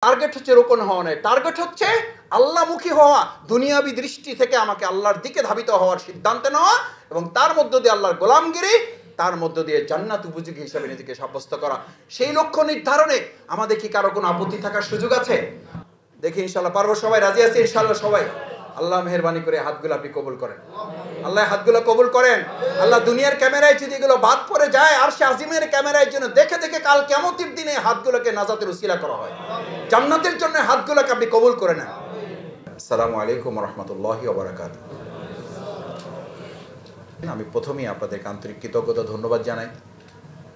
Target হচ্ছে রোকন হওয়া নয়, টার্গেট হচ্ছে আল্লাহমুখী হওয়া, দুনিয়াবী দৃষ্টি থেকে আমাকে আল্লাহর দিকে ধাবিত হওয়ার সিদ্ধান্ত নেওয়া এবং তার মধ্য দিয়ে আল্লাহর গোলামগিরি, তার মধ্য দিয়ে জান্নাত উপযোগী হিসাবে নিজেকে সাব্যস্ত করা। সেই লক্ষ্য নির্ধারণে আমাদের কি কারো কোনো আপত্তি থাকার সুযোগ আছে? দেখি ইনশাল্লাহ পারবো, সবাই রাজি আছে ইনশাল্লাহ? সবাই আল্লাহ মেহেরবানি করে হাতগুলো আপনি কবুল করেন, আল্লাহ হাতগুলো কবুল করেন। আল্লাহ দুনিয়ার ক্যামেরায় যদি এগুলো বাদ পড়ে যায়, আর সে আজিমের ক্যামেরায় জন্য দেখে দেখে কাল কিয়ামতের দিনে হাতগুলোকে নাজাতের উসিলা করা হয়, জান্নাতের জন্য হাতগুলোকে আপনি কবুল করে নেন। আসসালামু আলাইকুম ওয়া রাহমাতুল্লাহি ওয়া বারাকাতুহু। আমি প্রথমেই আপনাদেরকে আন্তরিক কৃতজ্ঞতা ধন্যবাদ জানাই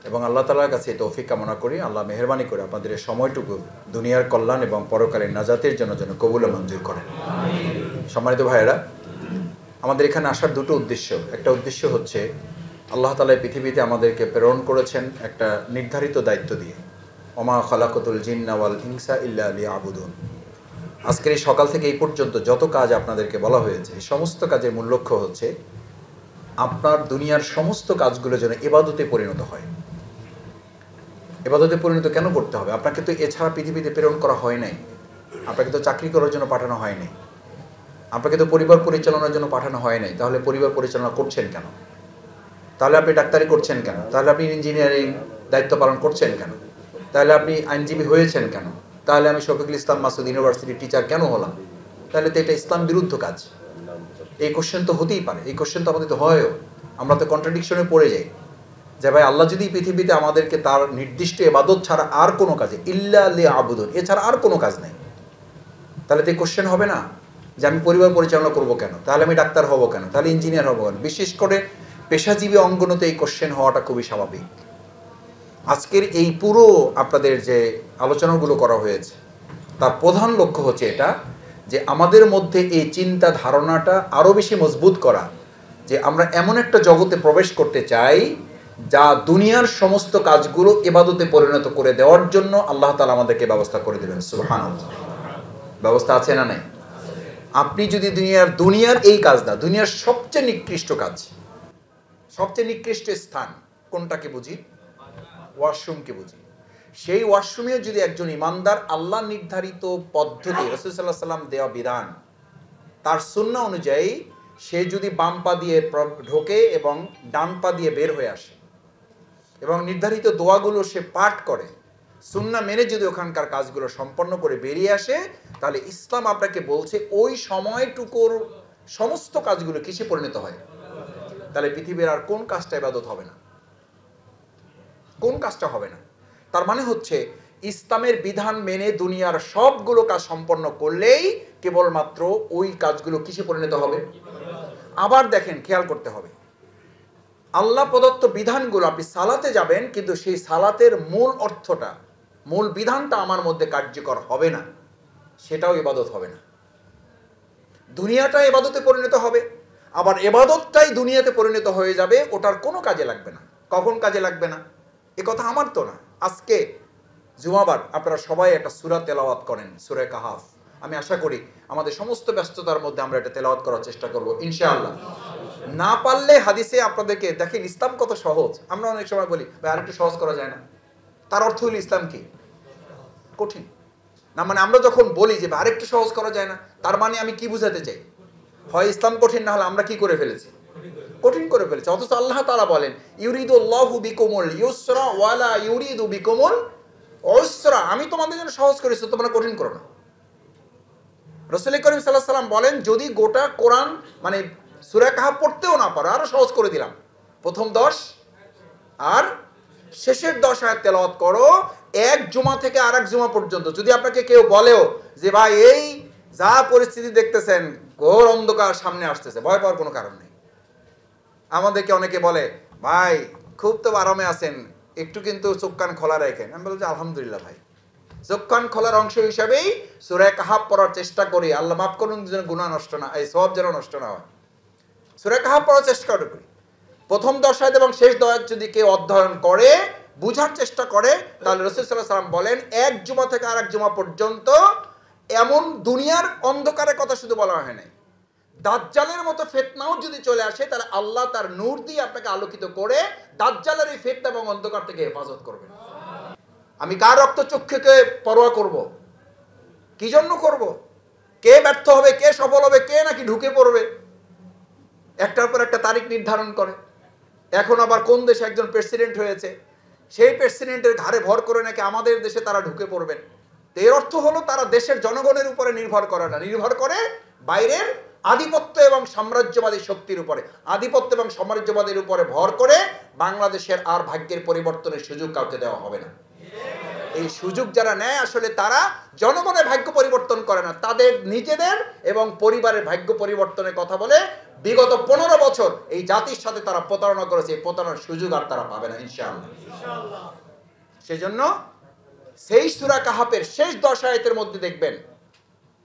এবং আল্লাহ তাআলার কাছে তৌফিক কামনা করি আল্লাহ মেহেরবানি করে আপনাদের এই সময়টুকু দুনিয়ার কল্যাণ এবং পরকালের নাজাতের জন্য কবুল ও মঞ্জুর করেন। সম্মানিত ভাইয়েরা, আমাদের এখানে আসার দুটো উদ্দেশ্য। একটা উদ্দেশ্য হচ্ছে আল্লাহ তাআলা পৃথিবীতে আমাদেরকে প্রেরণ করেছেন একটা নির্ধারিত দায়িত্ব দিয়ে, ওমা খালাকাতুল জিন্না ওয়াল ইনসা ইল্লা লিয়াবুদুন। আজকের এই সকাল থেকে এই পর্যন্ত যত কাজ আপনাদেরকে বলা হয়েছে, এই সমস্ত কাজের মূল লক্ষ্য হচ্ছে আপনার দুনিয়ার সমস্ত কাজগুলো যেন ইবাদতে পরিণত হয়। ইবাদতে পরিণত কেন করতে হবে? আপনাকে তো এছাড়া পৃথিবীতে প্রেরণ করা হয় নাই, আপনাকে তো চাকরি করার জন্য পাঠানো হয় নাই, আপনাকে তো পরিবার পরিচালনার জন্য পাঠানো হয় নাই। তাহলে পরিবার পরিচালনা করছেন কেন? তাহলে আপনি ডাক্তারি করছেন কেন? তাহলে আপনি ইঞ্জিনিয়ারিং দায়িত্ব পালন করছেন কেন? তাহলে আপনি আইনজীবী হয়েছেন কেন? তাহলে আমি শফিকুল ইসলাম মাসুদ ইউনিভার্সিটির টিচার কেন হলাম? তাহলে তো এটা ইসলাম বিরুদ্ধ কাজ। এই কোশ্চেন তো হতেই পারে, এই কোশ্চেন তো আমাদের তো হয়ও। আমরা তো কন্ট্রাডিকশনে পড়ে যাই যে ভাই আল্লাহ যদি পৃথিবীতে আমাদেরকে তার নির্দিষ্ট ইবাদত ছাড়া আর কোনো কাজে ইল্লা লিয়াবুদুন, এছাড়া আর কোনো কাজ নেই, তাহলে তো এই কোশ্চেন হবে না যে আমি পরিবার পরিচালনা করবো কেন, তাহলে আমি ডাক্তার হবো কেন, তাহলে ইঞ্জিনিয়ার হবো কেন। বিশেষ করে পেশাজীবী অঙ্গনতে এই কোশ্চেন হওয়াটা খুবই স্বাভাবিক। আজকের এই পুরো আপনাদের যে আলোচনাগুলো করা হয়েছে তার প্রধান লক্ষ্য হচ্ছে এটা, যে আমাদের মধ্যে এই চিন্তা ধারণাটা আরও বেশি মজবুত করা, যে আমরা এমন একটা জগতে প্রবেশ করতে চাই যা দুনিয়ার সমস্ত কাজগুলো ইবাদতে পরিণত করে দেওয়ার জন্য আল্লাহ তাআলা আমাদেরকে ব্যবস্থা করে দেবেন। সুবহানাল্লাহ। ব্যবস্থা আছে না নাই? আপনি যদি দুনিয়ার এই কাজ না, দুনিয়ার সবচেয়ে নিকৃষ্ট কাজ, সবচেয়ে নিকৃষ্ট স্থান কোনটাকে বুঝি? ওয়াশরুমকে বুঝি। সেই ওয়াশরুমেও যদি একজন ইমানদার আল্লাহ নির্ধারিত পদ্ধতি, রাসূল সাল্লাল্লাহু আলাইহি ওয়াসাল্লাম দেওয়া বিধান, তার সুন্নাহ অনুযায়ী সে যদি বাম পা দিয়ে ঢোকে এবং ডান পা দিয়ে বের হয়ে আসে এবং নির্ধারিত দোয়াগুলো সে পাঠ করে, সুন্নাহ মেনে যদি ওখানকার কাজগুলো সম্পন্ন করে বেরিয়ে আসে, তাহলে ইসলাম আপনাকে বলছে ওই সময়টুকুর সমস্ত কাজগুলো কিসে পরিণত হয়? তাহলে পৃথিবীর আর কোন কাজটা ইবাদত হবে না? কোন কাজটা হবে না? তার মানে হচ্ছে ইসলামের বিধান মেনে দুনিয়ার সবগুলো কাজ সম্পন্ন করলেই কেবলমাত্র ওই কাজগুলো কিসে পরিণত হবে? আবার দেখেন, খেয়াল করতে হবে, আল্লাহ প্রদত্ত বিধানগুলো, আপনি সালাতে যাবেন কিন্তু সেই সালাতের মূল অর্থটা, মূল বিধানটা আমার মধ্যে কার্যকর হবে না, সেটাও ইবাদত হবে না। দুনিয়াটা ইবাদতে পরিণত হবে, আবার ইবাদতটাই দুনিয়াতে পরিণত হয়ে যাবে, ওটার কোনো কাজে লাগবে না। কখন কাজে লাগবে না? এ কথা আমার তো না। আজকে জুমাবার আপনারা সবাই একটা সূরা তেলাওয়াত করেন, সূরা কাহাফ। আমি আশা করি আমাদের সমস্ত ব্যস্ততার মধ্যে আমরা এটা তেলাওয়াত করার চেষ্টা করব ইনশাআল্লাহ। না পারলে হাদিসে আপনাদেরকে দেখেন ইসলাম কত সহজ। আমরা অনেক সময় বলি ভাই আরেকটু সহজ করা যায় না, তার অর্থ হলো ইসলাম কি কঠিন না? মানে আমরা যখন বলি যে আরেকটু সহজ করা যায় না, তার মানে আমি কি বুঝাতে চাই? হয় ইসলাম কঠিন, না হলে আমরা কি করে ফেলেছি? কঠিন করে ফেলেছি। অথচ আল্লাহ তাআলা বলেন ইউরিদুল্লাহু বিকুমুল ইউসরা ওয়ালা ইউরিদু বিকুমুল উসরা, আমি তোমাদের জন্য সহজ করেছি, তোমরা কঠিন করো না। রাসূল করিম সাল্লাল্লাহু আলাইহি ওয়াসাল্লাম বলেন যদি গোটা কোরআন মানে সূরা কাহফ পড়তেও না পারো, আরো সহজ করে দিলাম, প্রথম 10 আর শেষের 10 আয়াত তেলাওয়াত করো এক জুমা থেকে আরেক জুমা পর্যন্ত। যদি আপনাকে কেউ বলেও যে ভাই এই যা পরিস্থিতি দেখতেছেন, ঘোর অন্ধকার সামনে আসতেছে, ভয় পাওয়ার কোনো কারণ নেই। আমাদেরকে অনেকে বলে ভাই খুব তো আরামে আছেন, একটু কিন্তু চোখ কান খোলা রাখেন। আমি বলছি আলহামদুলিল্লাহ ভাই, চোখ কান খোলার অংশ হিসাবেই সূরা কাহফ পড়ার চেষ্টা করি, আল্লাহ মাফ করুন যেন গুনাহ নষ্ট না, এই সওয়াব যেন নষ্ট না হয়। সূরা কাহফ পড়ার চেষ্টা করি, প্রথম 10 আয়াত এবং শেষ 10 আয়াত যদি কেউ অধ্যয়ন করে, বুঝার চেষ্টা করে, তাহলে রাসূল সাল্লাল্লাহু আলাইহি ওয়াসাল্লাম বলেন এক জুমা থেকে আরেক জুমা পর্যন্ত এমন দুনিয়ার অন্ধকারের কথা শুধু বলা হয় নাই, দাজ্জালের মতো ফিতনাও যদি চলে আসে, তাহলে আল্লাহ তার নূর দিয়ে আপনাকে আলোকিত করে দাজ্জালের এই ফিতনা এবং অন্ধকার থেকে হেফাজত করবেন। আমি কার রক্তচক্ষুকে পরোয়া করব? কি জন্য করব? কে ব্যর্থ হবে, কে সফল হবে, কে নাকি ঢুকে পড়বে, একটার পর একটা তারিখ নির্ধারণ করে। এখন আবার কোন দেশে একজন প্রেসিডেন্ট হয়েছে, সেই প্রেসিডেন্টের ঘাড়ে ভর করে নাকি আমাদের দেশে তারা ঢুকে পড়বেন। তো এর অর্থ হলো তারা দেশের জনগণের উপরে নির্ভর করে না, নির্ভর করে বাইরের আধিপত্য এবং সাম্রাজ্যবাদী শক্তির উপরে। আধিপত্য এবং সাম্রাজ্যবাদীর উপরে ভর করে বাংলাদেশের আর ভাগ্যের পরিবর্তনের সুযোগ কাউকে দেওয়া হবে না। এই সুযোগ যারা নেয় আসলে তারা জনগণের ভাগ্য পরিবর্তন করে না, তাদের নিজেদের এবং পরিবারের ভাগ্য পরিবর্তনের কথা বলে। বিগত 15 বছর এই জাতির সাথে তারা প্রতারণা করেছে, এই প্রতারণার সুযোগ আর তারা পাবে না ইনশাআল্লাহ। সেজন্য সেই সূরা কাহাফের শেষ 10 আয়াতের মধ্যে দেখবেন,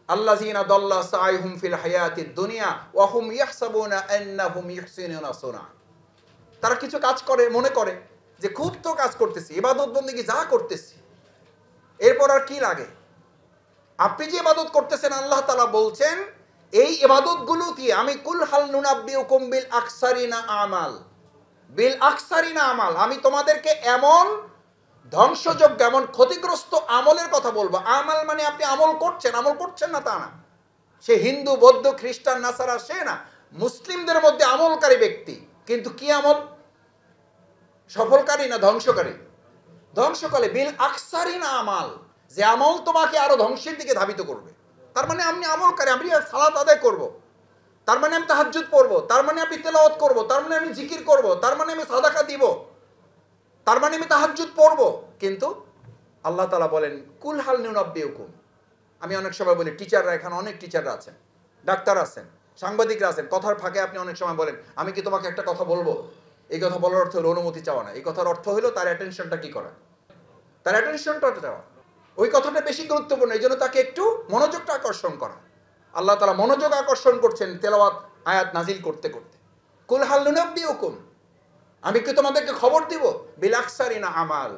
আল্লাযীনা দাল্লা সাইহুম ফিল হায়াতিদ দুনিয়া ওয়া হুম ইয়াহসাবুনা আন্নাহুম ইহসিনুনা সুনা। তারা কিছু কাজ করে, মনে করে যে খুব তো কাজ করতেছি, ইবাদত বন্দেগী যা করতেছি, এরপর আর কি লাগে। আপনি যে ইবাদত করতেছেন, আল্লাহ তাআলা বলছেন এই ইবাদতগুলো দিয়ে আমি কুল হাল নুনাব্বিউকুম বিল আকসারিনা আমাল, বিল আকসারিনা আমাল, আমি তোমাদেরকে এমন ধ্বংসযোগ্য, এমন ক্ষতিগ্রস্ত আমলের কথা বলবো। আমাল মানে আপনি আমল করছেন না তা না। সে হিন্দু, বৌদ্ধ, খ্রিস্টান, নাসারা, সে না, মুসলিমদের মধ্যে আমলকারী ব্যক্তি, কিন্তু কি আমল? সফলকারী না ধ্বংসকারী? ধ্বংসকারী। বিল আকসারিনা আমাল, যে আমল তোমাকে আরো ধ্বংসের দিকে ধাবিত করবে। তার মানে আপনি আমলকারী, আমি সালাত আদায় করব, তার মানে আমি তাহাজ্জুদ পড়ব, তার মানে আমি তেলাওয়াত করব, তার মানে আমি জিকির করব, তার মানে আমি সাদাকা দিব, তার মানে আমি তাহাজ্জুদ পড়ব। কিন্তু আল্লাহ তাআলা বলেন কুল হাল নুনাব্বিউকুম। আমি অনেক সময় বলি, টিচাররা, এখানে অনেক টিচাররা আছেন, ডাক্তার আছেন, সাংবাদিকরা আছেন, কথার ফাঁকে আপনি অনেক সময় বলেন আমি কি তোমাকে একটা কথা বলবো। এই কথা বলার অর্থ হলো অনুমতি চাওয়া না, এই কথার অর্থ হলো তার অ্যাটেনশনটা কি করা, তার অ্যাটেনশনটা চাওয়া। ওই কথাটা বেশি গুরুত্বপূর্ণ, এই জন্য তাকে একটু মনোযোগটা আকর্ষণ করা। আল্লাহ তাআলা মনোযোগ আকর্ষণ করছেন তেলাওয়াত আয়াত নাজিল করতে করতে। কুল হাল নুনাব্বিউকুম, আমি কি তোমাদেরকে খবর দিব, বিল আকসারিনা আমাল,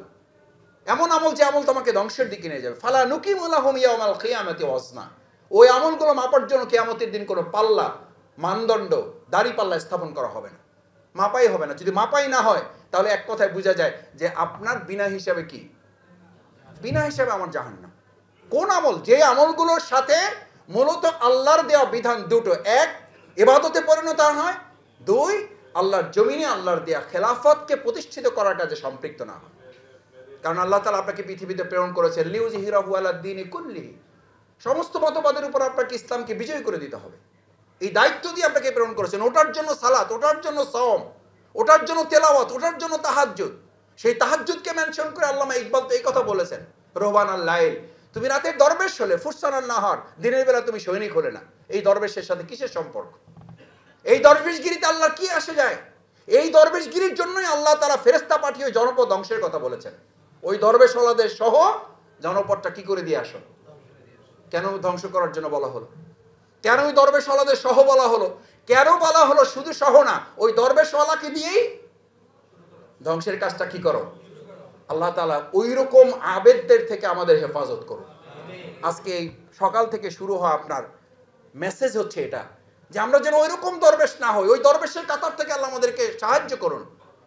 এমন আমল যে আমল তোমাকে ধ্বংসের দিকে নিয়ে যাবে। ফালা নুকিমু লাহুম ইয়াওমাল কিয়ামাতি ওয়াজনা, ওই আমলগুলো মাপার জন্য কিয়ামতের দিন কোনো পাল্লা, মানদণ্ড, দাড়ি পাল্লা স্থাপন করা হবে না, মাপাই হবে না। যদি মাপাই না হয় তাহলে এক কথায় বোঝা যায় যে আপনার বিনা হিসাবে কি, বিনা হিসাবে আমার জাহান্নাম। কোন আমল? যে আমলগুলোর সাথে মূলত আল্লাহর দেওয়া বিধান দুটো, এক ইবাদতে পরিণত হয়, দুই আল্লাহর জমিনে আল্লাহর দেওয়া খেলাফতকে প্রতিষ্ঠিত করার কাজে সম্পৃক্ত না হয়। কারণ আল্লাহ তাআলা আপনাকে পৃথিবীতে প্রেরণ করেছেন লিউযহিরাহু আলাদ দীনি কুল্লিহি, সমস্ত মতবাদের উপর আপনাকে ইসলামকে বিজয় করে দিতে হবে। এই দায়িত্ব দিয়ে আপনাকে প্রেরণ করেছেন। ওটার জন্য সালাত, ওটার জন্য সাওম, ওটার জন্য তেলাওয়াত, ওটার জন্য তাহাজ্জুদ। সেই তাহাজ্জুদকে মেনশন করে আল্লামা ইকবাল তো এই কথা বলেছেন, রোহবানাল লাইল, তুমি রাতের দরবেশ হলে, ফুরসানান নাহার, দিনের বেলা তুমি সৈনিক হলে না। এই দরবেশের সাথে কিসের সম্পর্ক? এই দরবেশগিরিতে আল্লাহর কি আসে যায়? এই দরবেশগিরির জন্যই আল্লাহ তাআলা ফেরেশতা পাঠিয়ে জনপদ ধ্বংসের কথা বলেছেন। ওই দরবেশওয়ালাদের সহ জনপদটা কি করে দিয়ে আসো? কেন ধ্বংস করার জন্য বলা হলো? কেন ওই দরবেশওয়ালাদের সহ বলা হলো? কেন বলা হলো শুধু সহ না, ওই দরবেশওয়ালাকে দিয়েই ধ্বংসের কাজটা কি করো? আল্লাহ তাআলা ওই রকম আবেদদের থেকে আমাদের হেফাজত করুন। আজকে এই সকাল থেকে শুরু হওয়া আপনার মেসেজ হচ্ছে এটা, যে আমরা যেন ওই রকম দরবেশ না হই। ওই দরবেশের কাতার থেকে আল্লাহ আমাদেরকে সাহায্য করুন,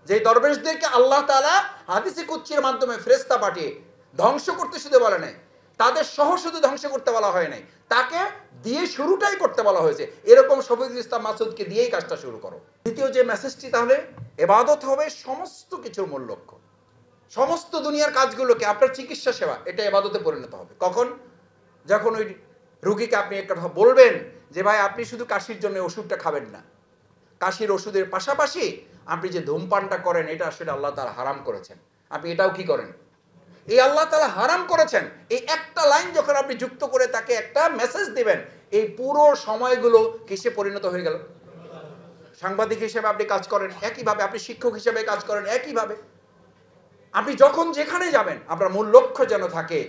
যে দরবেশদেরকে আল্লাহ তাআলা হাদিসে কুদসির মাধ্যমে ফেরেশতা পাঠিয়ে ধ্বংস করতে শুধু বলে নাই, তাদের সহ শুধু ধ্বংস করতে বলা হয় নাই, তাকে দিয়ে শুরুটাই করতে বলা হয়েছে। এরকম শফিকুল ইসলাম মাসুদকে দিয়েই কাজটা শুরু করো। দ্বিতীয় যে মেসেজটি, তাহলে ইবাদত হবে সমস্ত কিছুর মূল লক্ষ্য। সমস্ত দুনিয়ার কাজগুলোকে, আপনার চিকিৎসা সেবা, এটা ইবাদতে পরিণত হবে। কখন? যখন ওই রোগীকে আপনি একটা কথা বলবেন যে ভাই আপনি শুধু কাশির জন্য ওষুধটা খাবেন না, কাশির ওষুধের পাশাপাশি আপনি যে ধূমপানটা করেন এটা আসলে আল্লাহ তাআলা হারাম করেছেন, আপনি এটাও কি করেন, এই আল্লাহ তাআলা হারাম করেছেন, এই একটা লাইন যখন আপনি যুক্ত করে তাকে একটা মেসেজ দিবেন, এই পুরো সময়গুলো কিসে পরিণত হয়ে গেল? সাংবাদিক হিসেবে আপনি কাজ করেন একইভাবে, আপনি শিক্ষক হিসেবে কাজ করেন একইভাবে। আপনি যখন যেখানে যাবেন আপনার মূল লক্ষ্য যেন থাকে,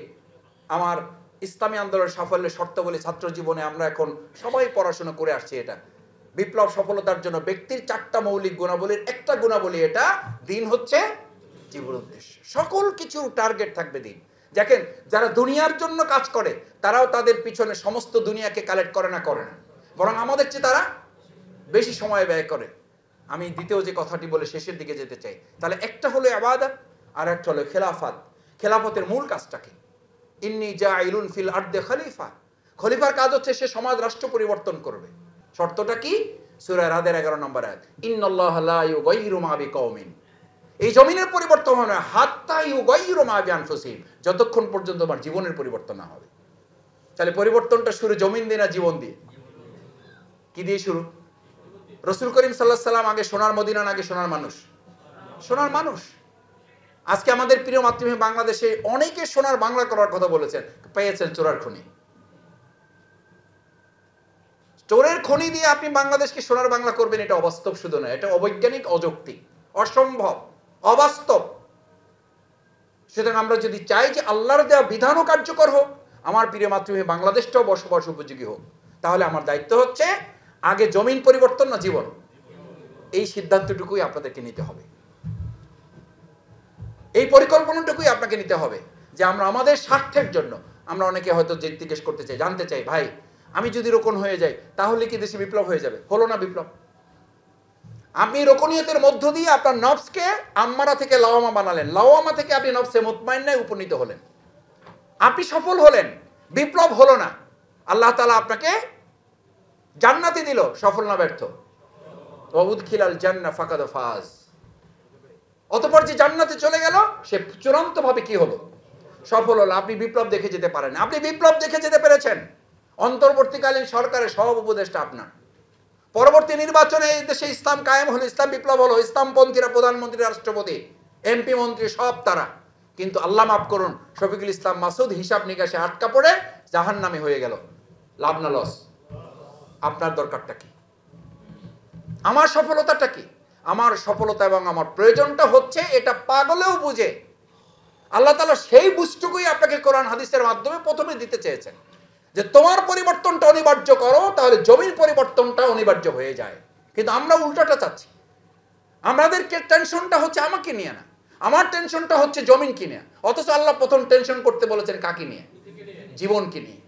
আমার ইসলামী আন্দোলনের সাফল্যের শর্তাবলী ছাত্র জীবনে আমরা এখন সবাই পড়াশোনা করে আসছি। এটা বিপ্লব সফলতার জন্য ব্যক্তির 4টা মৌলিক গুণাবলীর একটা গুণাবলী এটা, দিন হচ্ছে জীবন উদ্দেশ্য। সকল কিছুর টার্গেট থাকবে দিন। দেখেন যারা দুনিয়ার জন্য কাজ করে তারাও তাদের পিছনে সমস্ত দুনিয়াকে কালেক্ট করে না, বরং আমাদের চেয়ে তারা বেশি সময় ব্যয় করে। আমি দ্বিতীয় যে কথাটি বলে শেষের দিকে যেতে চাই, তাহলে একটা হলো ইবাদত আর একটা হলো খেলাফত। খেলাফতের মূল কাজটা কি? ইন্নী জাইলুন ফিল আরদি খলিফা। খলিফার কাজ হচ্ছে সে সমাজ রাষ্ট্র পরিবর্তন করবে। শর্তটা কি? সূরা রাদের 11 নম্বর আয়াত, ইন্নাল্লাহা লা ইউগাইয়িরু মা বিকওমিন। এই জমিনের পরিবর্তন হয় না হাত্তা ইউগাইয়িরু মা বিআনফুসিহিম, যতক্ষণ পর্যন্ত আমার জীবনের পরিবর্তন না হবে। তাহলে পরিবর্তনটা শুরু জমিন দিয়ে না জীবন দিয়ে? কি দিয়ে শুরু? রাসূল করিম সাল্লাল্লাহু আলাইহি সাল্লাম আগে সোনার মদিনা না আগে সোনার মানুষ? সোনার মানুষ। আজকে আমাদের প্রিয় মাতৃভূমি বাংলাদেশে অনেকে সোনার বাংলা করার কথা বলেছেন, পেয়েছেন চোরার খনি। চোরের খনি দিয়ে আপনি বাংলাদেশকে সোনার বাংলা করবেন, এটা অবাস্তব শুধু নয়, এটা অবৈজ্ঞানিক, অযৌক্তিক, অসম্ভব, অবাস্তব। সুতরাং আমরা যদি চাই যে আল্লাহর দেওয়া বিধানও কার্যকর হোক, আমার প্রিয় মাতৃভূমি বাংলাদেশটাও বসবাস উপযোগী হোক, তাহলে আমার দায়িত্ব হচ্ছে আগে জমিন পরিবর্তন না জীবন, এই সিদ্ধান্তটুকুই আপনাদেরকে নিতে হবে, এই পরিকল্পনাটুকুই আপনাকে নিতে হবে যে আমরা আমাদের স্বার্থের জন্য, আমরা অনেকে হয়তো জিজ্ঞেস করতে চাই, জানতে চাই, ভাই আমি যদি রোকন হয়ে যাই তাহলে কি দেশে বিপ্লব হয়ে যাবে? হলো না বিপ্লব। আপনি রোকনিয়তের মধ্য দিয়ে আপনার নফসকে আম্মারা থেকে লাওয়ামা বানালেন, লাওয়ামা থেকে আপনি নফসে মুতমাইন্নায় উপনীত হলেন, আপনি সফল হলেন, বিপ্লব হলো না। আল্লাহ তাআলা আপনাকে জান্নাতে দিল, সফল না ব্যর্থ? ওয়া উদখিলাল জান্নাহ ফাকাদ ফাজ। অতঃপর যে জান্নাতে চলে গেল সে চূড়ান্তভাবে কি হলো? সফল হলো। আপনি বিপ্লব দেখে যেতে পারেন, আপনি বিপ্লব দেখে যেতে পেরেছেন। অন্তর্বর্তীকালীন সরকারের সব উপদেষ্টা আপনার। পরবর্তী নির্বাচনে এই দেশে ইসলাম কায়েম হলো, ইসলাম বিপ্লব হলো, ইসলামপন্থীরা প্রধানমন্ত্রী, রাষ্ট্রপতি, এমপি, মন্ত্রী সব তারা। কিন্তু আল্লাহ মাফ করুন, শফিকুল ইসলাম মাসুদ হিসাব নিকাশে আটকা পড়ে জাহান্নামী হয়ে গেল। লাভ না লস? আপনার দরকারটা কি? আমার সফলতাটা কি? আমার সফলতা এবং আমার প্রয়োজনটা হচ্ছে এটা পাগলেও বুঝে আল্লাহ তাআলা সেই বুঝটুকুই আপনাকে কোরআন হাদিসের মাধ্যমে প্রথমে দিতে চেয়েছেন যে তোমার পরিবর্তনটা অনিবার্য করো, তাহলে জমির পরিবর্তনটা অনিবার্য হয়ে যায়। কিন্তু আমরা উল্টাটা চাচ্ছি। আমাদেরকে টেনশনটা হচ্ছে আমাকে নিয়ে না, আমার টেনশনটা হচ্ছে জমিন কিনে। অথচ আল্লাহ প্রথম টেনশন করতে বলেছেন কাকে নিয়ে? জীবনকে নিয়ে।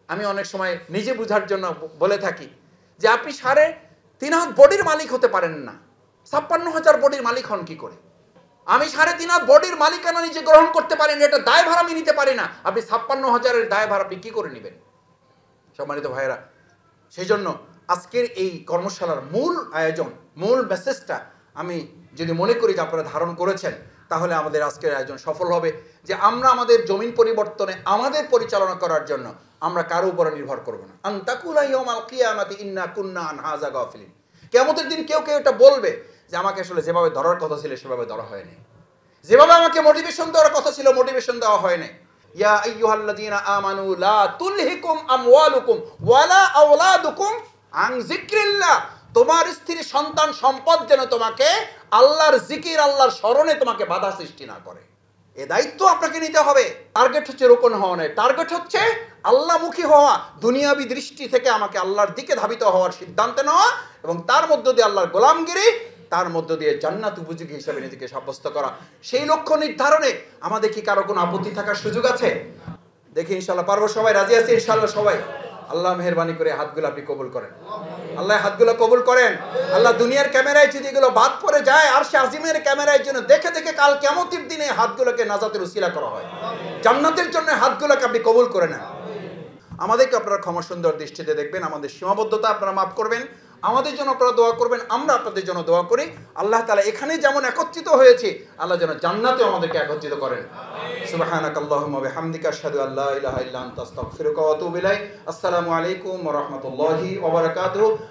আমি অনেক সময় নিজে বুঝার জন্য বলে থাকি যে আপনি 3.5 হাত বডির মালিক হতে পারেন না, 56,000 বডির মালিক হন কি করে? আমি 3.5 হাত বডির মালিকানা নিজে গ্রহণ করতে পারি না, এটা দায়ভার আমি নিতে পারি না, আপনি 56,000-এর দায়ভার আপনি কি করে নেবেন? সম্মানিত ভাইয়েরা, সেই জন্য আজকের এই কর্মশালার মূল আয়োজন, মূল মেসেজটা আমি যদি মনে করি যে আপনারা ধারণ করেছেন, তাহলে আমাদের আজকের আয়োজন সফল হবে। যে আমরা আমাদের জমিন পরিবর্তনে আমাদের পরিচালনা করার জন্য আমরা কারো উপরে নির্ভর করব না। আনতাকুলা ইয়াউমাল কিয়ামাতি ইন্না কুন্না আন হাযা গাফিলিন। কিয়ামতের দিন কেউ কেউ এটা বলবে যে আমাকে আসলে যেভাবে ধরার কথা ছিল সেভাবে ধরা হয়নি, যেভাবে আমাকে মোটিভেশন দেওয়ার কথা ছিল মোটিভেশন দেওয়া হয়নি। ইয়া আইয়ুহাল্লাযীনা আমানু লা তুলহিকুম আমওয়ালুকুম ওয়ালা আওলাদুকুম আন যিকরিল্লাহ। তোমার স্ত্রী, সন্তান, সম্পদ যেন তোমাকে আল্লাহর জিকির, আল্লাহর স্মরণে তোমাকে বাধা সৃষ্টি না করে। এ দায়িত্ব আপনাকে নিতে হবে। টার্গেট হচ্ছে রোকন হওয়া নয়, টার্গেট হচ্ছে আল্লাহমুখী হওয়া, দুনিয়াবী দৃষ্টি থেকে আমাকে আল্লাহর দিকে ধাবিত হওয়ার সিদ্ধান্ত নেওয়া এবং তার মধ্য দিয়ে আল্লাহর গোলামগিরি, তার মধ্য দিয়ে জান্নাত উপযোগী হিসাবে নিজেকে সাব্যস্ত করা। সেই লক্ষ্য নির্ধারণে আমাদের কি কারো কোনো আপত্তি থাকার সুযোগ আছে? দেখি ইনশাআল্লাহ পারবো, সবাই রাজি আছে ইনশাআল্লাহ? সবাই আল্লাহ মেহেরবানি করে হাতগুলো আপনি কবুল করেন, আল্লাহ হাতগুলো কবুল করেন। আল্লাহ দুনিয়ার ক্যামেরায় যদি এগুলো বাদ পড়ে যায়, আর সে আজিমের ক্যামেরায় জন্য দেখে দেখে কাল কিয়ামতের দিনে হাতগুলোকে নাজাতের উসিলা করা হয়, জান্নাতের জন্য হাতগুলোকে আপনি কবুল করে নেন। আমাদেরকে আপনারা ক্ষমা সুন্দর দৃষ্টিতে দেখবেন, আমাদের সীমাবদ্ধতা আপনারা মাফ করবেন, আমাদের জন্য আপনারা দোয়া করবেন, আমরা আপনাদের জন্য দোয়া করি। আল্লাহ তাআলা এখানে যেমন একত্রিত হয়েছে, আল্লাহ যেন জান্নাতেও আমাদেরকে একত্রিত করেন। সুবহানাকাল্লাহুম্মা ওয়া বিহামদিকা আশহাদু আল্লা ইলাহা ইল্লা আনতা আস্তাগফিরুকা ওয়া আতুবু ইলাইক। আসসালামু আলাইকুম ওয়া রাহমাতুল্লাহি ওয়া বারাকাতুহু।